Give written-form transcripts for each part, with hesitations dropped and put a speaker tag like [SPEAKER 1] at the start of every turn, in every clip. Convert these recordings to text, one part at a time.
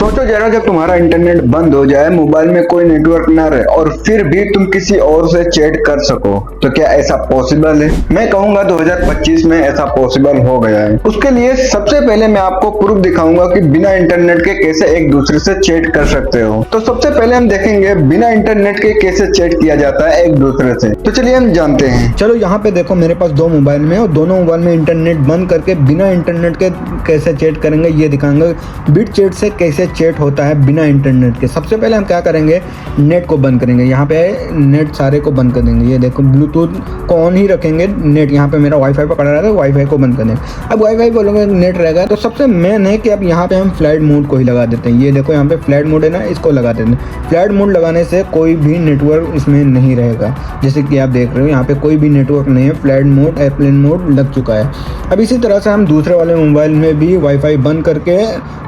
[SPEAKER 1] सोचो जरा, जब तुम्हारा इंटरनेट बंद हो जाए, मोबाइल में कोई नेटवर्क ना रहे और फिर भी तुम किसी और से चैट कर सको, तो क्या ऐसा पॉसिबल है? मैं कहूंगा 2025 में ऐसा पॉसिबल हो गया है। उसके लिए सबसे पहले मैं आपको प्रूफ दिखाऊंगा कि बिना इंटरनेट के कैसे एक दूसरे से चैट कर सकते हो। तो सबसे पहले हम देखेंगे बिना इंटरनेट के कैसे चैट किया जाता है एक दूसरे से। तो चलिए हम जानते हैं।
[SPEAKER 2] चलो यहाँ पे देखो, मेरे पास दो मोबाइल में और दोनों मोबाइल में इंटरनेट बंद करके बिना इंटरनेट के कैसे चैट करेंगे ये दिखाएंगे। बिट चैट से कैसे चैट होता है बिना इंटरनेट के। सबसे पहले हम क्या करेंगे, नेट को बंद करेंगे। यहाँ पे नेट सारे को बंद कर देंगे। ये देखो ब्लूटूथ को ऑन ही रखेंगे। नेट यहाँ पे मेरा वाईफाई पकड़ा रहा है, वाईफाई को बंद कर देंगे। अब वाईफाई बोलोगे नेट रहेगा, तो सबसे मेन है कि अब यहाँ पे हम फ्लाइट मोड को ही लगा देते हैं। ये देखो यहाँ पे फ्लाइट मोड है ना, इसको लगा देते हैं। फ्लाइट मोड लगाने से कोई भी नेटवर्क इसमें नहीं रहेगा। जैसे कि आप देख रहे हो यहाँ पे कोई भी नेटवर्क नहीं है। फ्लाइट मोड, एयरप्लेन मोड लग चुका है। अब इसी तरह से हम दूसरे वाले मोबाइल में भी वाईफाई बंद करके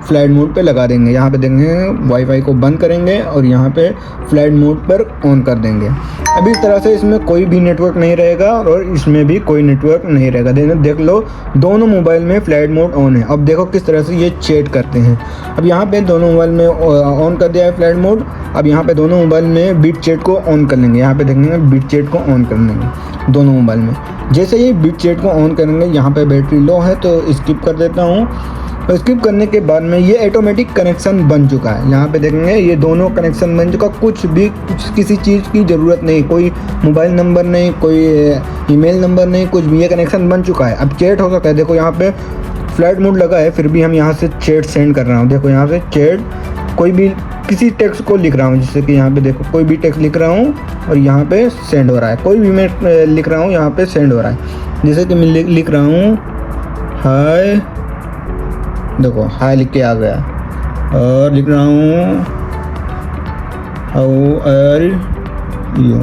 [SPEAKER 2] फ्लाइट मोड पे लगा देंगे। यहाँ पे देखेंगे वाईफाई को बंद करेंगे और यहाँ पे फ्लाइट मोड पर ऑन कर देंगे। अब इस तरह से इसमें कोई भी नेटवर्क नहीं रहेगा और इसमें भी कोई नेटवर्क नहीं रहेगा। देख लो दोनों मोबाइल में फ्लाइट मोड ऑन है। अब देखो किस तरह से ये चैट करते हैं। अब यहाँ पे दोनों मोबाइल में ऑन कर दिया है फ्लाइट मोड। अब यहाँ पे दोनों मोबाइल में बिट चैट को ऑन कर लेंगे। यहाँ पे देखेंगे बिट चैट को ऑन कर लेंगे दोनों मोबाइल में। जैसे ही बिट चैट को ऑन करेंगे, यहाँ पे बैटरी लो है तो स्किप कर देता हूँ। तो स्किप करने के बाद में ये ऑटोमेटिक कनेक्शन बन चुका है। यहाँ पे देखेंगे ये दोनों कनेक्शन बन चुका। कुछ किसी चीज़ की ज़रूरत नहीं, कोई मोबाइल नंबर नहीं, कोई ईमेल नंबर नहीं, कुछ भी। ये कनेक्शन बन चुका है। अब चैट हो सकता है। देखो यहाँ पे फ्लाइट मोड लगा है, फिर भी हम यहाँ से चैट सेंड कर रहा हूँ। देखो यहाँ से चैट कोई भी किसी टेक्स्ट को लिख रहा हूँ। जैसे कि यहाँ पे देखो कोई भी टेक्स्ट लिख रहा हूँ और यहाँ पे सेंड हो रहा है। कोई भी मैं लिख रहा हूँ, यहाँ पे सेंड हो रहा है। जैसे कि मैं लिख रहा हूँ हाय, देखो हाय लिख के आ गया। और लिख रहा हूँ हाउ आर यू।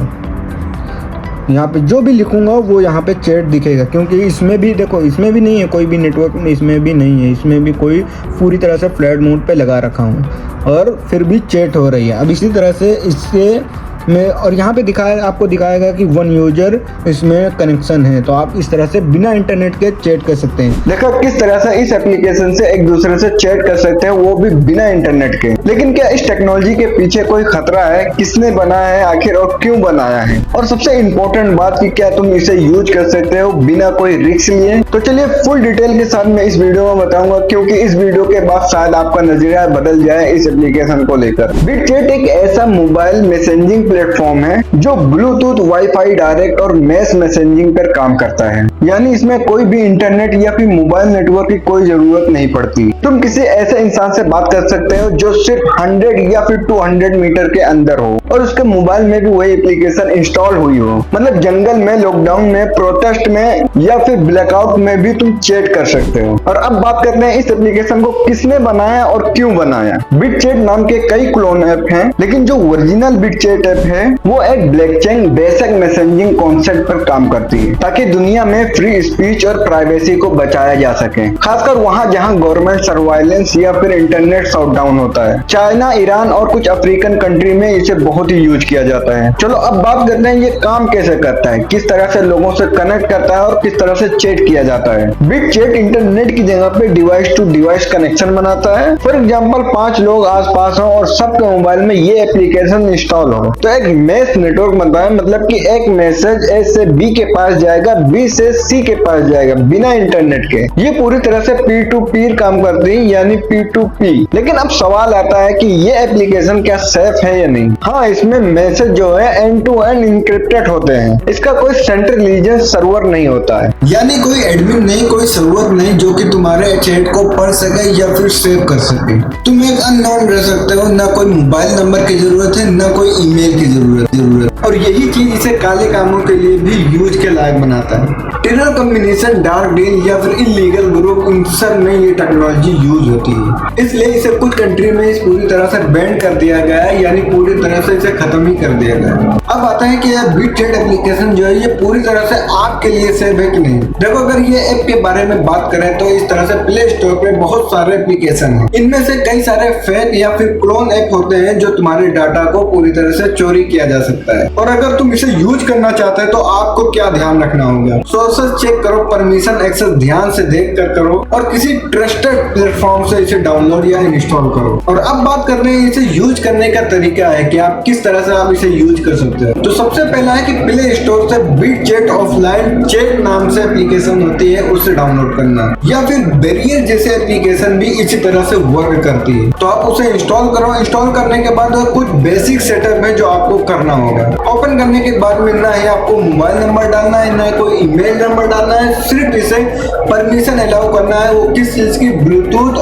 [SPEAKER 2] यहाँ पे जो भी लिखूंगा वो यहाँ पे चैट दिखेगा, क्योंकि इसमें भी देखो, इसमें भी नहीं है कोई भी नेटवर्क में, इसमें भी नहीं है, इसमें भी कोई पूरी तरह से फ्लाइट मोड पे लगा रखा हूँ और फिर भी चैट हो रही है। अब इसी तरह से इससे में और यहाँ पे आपको दिखाएगा कि वन यूजर इसमें कनेक्शन है। तो आप इस तरह से बिना इंटरनेट के चैट कर सकते हैं।
[SPEAKER 1] देखो किस तरह से इस एप्लीकेशन से एक दूसरे से चैट कर सकते हैं, वो भी बिना इंटरनेट के। लेकिन क्या इस टेक्नोलॉजी के पीछे कोई खतरा है? किसने बनाया है आखिर और क्यों बनाया है? और सबसे इम्पोर्टेंट बात कि क्या तुम इसे यूज कर सकते हो बिना कोई रिस्क लिए? तो चलिए फुल डिटेल के साथ मैं इस वीडियो में बताऊंगा, क्योंकि इस वीडियो के बाद शायद आपका नजरिया बदल जाए इस एप्लीकेशन को लेकर। बिटचैट एक ऐसा मोबाइल मैसेजिंग प्लेटफॉर्म है जो ब्लूटूथ, वाईफाई डायरेक्ट और मैस मैसेजिंग पर काम करता है। यानी इसमें कोई भी इंटरनेट या फिर मोबाइल नेटवर्क की कोई जरूरत नहीं पड़ती। तुम किसी ऐसे इंसान से बात कर सकते हो जो सिर्फ 100 या फिर 200 मीटर के अंदर हो और उसके मोबाइल में भी वही एप्लीकेशन इंस्टॉल हुई हो। मतलब जंगल में, लॉकडाउन में, प्रोटेस्ट में या फिर ब्लैकआउट में भी तुम चैट कर सकते हो। और अब बात करते हैं इस एप्लीकेशन को किसने बनाया और क्यों बनाया। बिटचैट नाम के कई क्लोन ऐप हैं, लेकिन जो ओरिजिनल बिटचैट ऐप है वो एक ब्लॉकचेन बेसिक मैसेजिंग कॉन्सेप्ट पर काम करती है, ताकि दुनिया में फ्री स्पीच और प्राइवेसी को बचाया जा सके, खासकर वहां जहां गवर्नमेंट सर्वाइलेंस या फिर इंटरनेट शटडाउन होता है। चाइना, ईरान और कुछ अफ्रीकन कंट्री में इसे बहुत ही यूज किया जाता है। चलो अब बात करते हैं ये काम कैसे करता है, किस तरह से लोगों से कनेक्ट करता है और किस तरह से चैट किया जाता है। बिटचैट इंटरनेट की जगह पे डिवाइस टू डिवाइस कनेक्शन बनाता है। फॉर एग्जाम्पल 5 लोग आसपास हो और सबके मोबाइल में ये एप्लीकेशन इंस्टॉल हो, तो एक मैस नेटवर्क बनता है। मतलब कि एक मैसेज ए से बी के पास जाएगा, बी से सी के पास जाएगा बिना इंटरनेट के। ये पूरी तरह से पीर टू पीर काम करती है, यानी P2P। लेकिन अब सवाल आता है कि ये एप्लीकेशन क्या सेफ है या नहीं। हाँ, इसमें मैसेज जो है एंड टू एंड इंक्रिप्टेड होते हैं। इसका कोई सेंट्रलाइज्ड सर्वर नहीं होता है,
[SPEAKER 2] यानी कोई एडमिन नहीं, कोई सर्वर नहीं जो कि तुम्हारे चैट को पढ़ सके या फिर सेव कर सके। तुम एक अननोन रह सकते हो, ना कोई मोबाइल नंबर की जरूरत है, ना कोई ईमेल की जरूरत। और यही चीज इसे काले कामों के लिए भी यूज के लायक बनाता है। टेरर कॉम्बिनेशन, डार्क डील या फिर इलीगल ग्रुप, इन सब में ये टेक्नोलॉजी यूज होती है। इसलिए इसे कुछ कंट्री में इस पूरी तरह से बैन कर दिया गया है, यानी पूरी तरह से इसे खत्म ही कर दिया गया है।
[SPEAKER 1] अब आता है कि यह BitChat एप्लीकेशन जो है ये पूरी तरह से आपके लिए सेफ है कि नहीं। देखो, अगर ये ऐप के बारे में बात करें तो इस तरह से प्ले स्टोर पे बहुत सारे एप्लीकेशन हैं। इनमें से कई सारे फेक या फिर क्लोन ऐप होते हैं जो तुम्हारे डाटा को पूरी तरह से चोरी किया जा सकता है। और अगर तुम इसे यूज करना चाहते हैं तो आपको क्या ध्यान रखना होगा, सोर्सेस चेक करो, परमिशन एक्सेस ध्यान से देख कर करो और किसी ट्रस्टेड प्लेटफॉर्म से इसे डाउनलोड या इंस्टॉल करो। और अब बात करते हैं इसे यूज करने का तरीका है कि आप किस तरह से आप इसे यूज कर सकते हैं। तो सबसे पहला है कि प्ले स्टोर से BitChat ऑफलाइन चैट नाम से एप्लीकेशन होती है उसे डाउनलोड करना, या फिर बैरियर जैसे एप्लीकेशन भी इसी तरह से वर्क करती है। तो आप उसे इंस्टॉल करो। इंस्टॉल करने के बाद कुछ बेसिक सेटअप है जो आपको करना होगा। ओपन करने के बाद में ना ही आपको मोबाइल नंबर डालना है, ना कोई ईमेल नंबर डालना है, सिर्फ इसे परमिशन अलाउ करना है। वो किस चीज की, ब्लूटूथ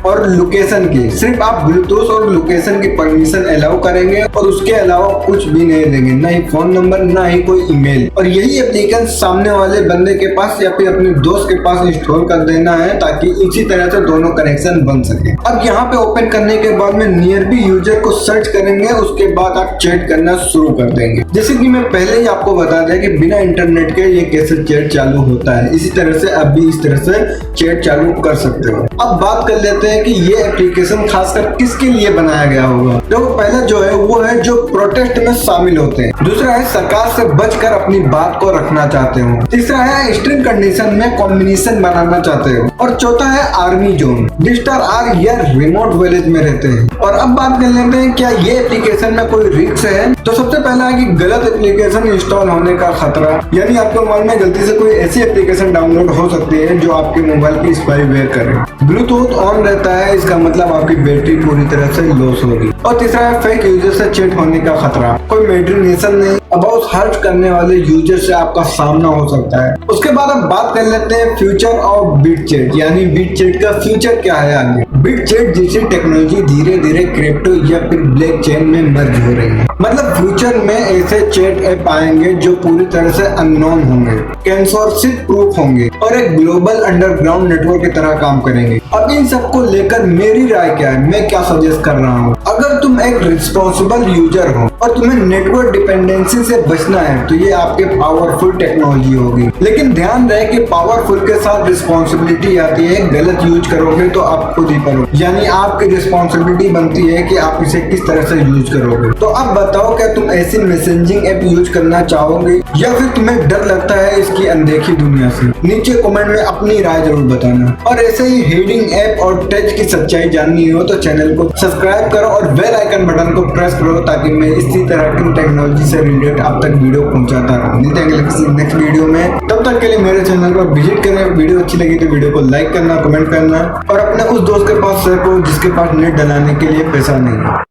[SPEAKER 1] और लोकेशन की। सिर्फ आप ब्लूटूथ और लोकेशन की परमिशन अलाउ करेंगे और उसके अलावा कुछ भी नहीं देंगे, ना ही फोन नंबर, ना ही कोई ईमेल। और यही एप्लीकेशन सामने वाले बंदे के पास या फिर अपने दोस्त के पास इंस्टॉल कर देना है ताकि इसी तरह से दोनों कनेक्शन बन सके। अब यहाँ पे ओपन करने के बाद में नियर बी यूजर को सर्च करेंगे, उसके बाद आप चैट करना शुरू कर देंगे। जैसे कि मैं पहले ही आपको बता दिया कि बिना इंटरनेट के ये कैसे चैट चालू होता है, इसी तरह से आप भी इस तरह से चैट चालू कर सकते हो। अब बात कर लेते हैं कि ये एप्लीकेशन खासकर किसके लिए बनाया गया होगा। देखो, पहला जो है वो है जो प्रोटेस्ट में शामिल होते हैं, दूसरा है सरकार से बचकर अपनी बात को रखना चाहते हो, तीसरा है एक्सट्रीम कंडीशन में कॉम्बिनेशन बनाना चाहते हो, और चौथा है आर्मी जोन, डिस्टर आर या रिमोट विलेज में रहते हैं। और अब बात कर लेते हैं क्या ये एप्लीकेशन में कोई रिस्क है। तो सबसे पहला है कि गलत एप्लीकेशन इंस्टॉल होने का खतरा, यानी आपके मोबाइल में गलती से कोई ऐसी एप्लीकेशन डाउनलोड हो सकती है जो आपके मोबाइल की स्पाईवेयर करे। ब्लूटूथ ऑन रहता है, इसका मतलब आपकी बैटरी पूरी तरह से लॉस होगी। और तीसरा है फेक यूजर से चैट होने का खतरा, कोई मेडिटेशन नहीं, अबाउट हर्ट करने वाले यूजर से आपका सामना हो सकता है। उसके बाद हम बात कर लेते हैं फ्यूचर ऑफ BitChat, यानी BitChat का फ्यूचर क्या है आगे। BitChat जैसी टेक्नोलॉजी धीरे धीरे क्रिप्टो या फिर ब्लॉकचेन में मर्ज हो रही है। मतलब फ्यूचर में ऐसे चैट ऐप आएंगे जो पूरी तरह से अननोन होंगे, सेंसरशिप प्रूफ होंगे और एक ग्लोबल अंडरग्राउंड नेटवर्क की तरह काम करेंगे। अब इन सब को लेकर मेरी राय क्या है, मैं क्या सजेस्ट कर रहा हूँ। अगर तुम एक रिस्पॉन्सिबल यूजर हो और तुम्हें नेटवर्क डिपेंडेंसी से बचना है तो ये आपके पावरफुल टेक्नोलॉजी होगी। लेकिन ध्यान रहे कि पावरफुल के साथ रिस्पॉन्सिबिलिटी आती है। गलत यूज करोगे तो आप खुद ही करो, यानी आपकी रिस्पॉन्सिबिलिटी बनती है कि आप इसे किस तरह से यूज करोगे। तो अब बताओ, क्या तुम ऐसी मैसेजिंग ऐप यूज करना चाहोगे या फिर तुम्हें डर लगता है इसकी अनदेखी दुनिया से। नीचे कमेंट में अपनी राय जरूर बताना। और ऐसे ही हेडिंग ऐप और टच की सच्चाई जाननी हो तो चैनल को सब्सक्राइब करो और बेल आइकन बटन को प्रेस करो ताकि मैं इसी तरह की टेक्नोलॉजी से रिलेटेड आप तक वीडियो पहुंचाता रहूं। मिलते हैं किसी नेक्स्ट वीडियो में, तब तक के लिए मेरे चैनल को विजिट करें। वीडियो अच्छी लगी तो वीडियो को लाइक करना, कमेंट करना और अपने उस दोस्त के पास शेयर करो जिसके पास नेट डलाने के लिए पैसा नहीं है।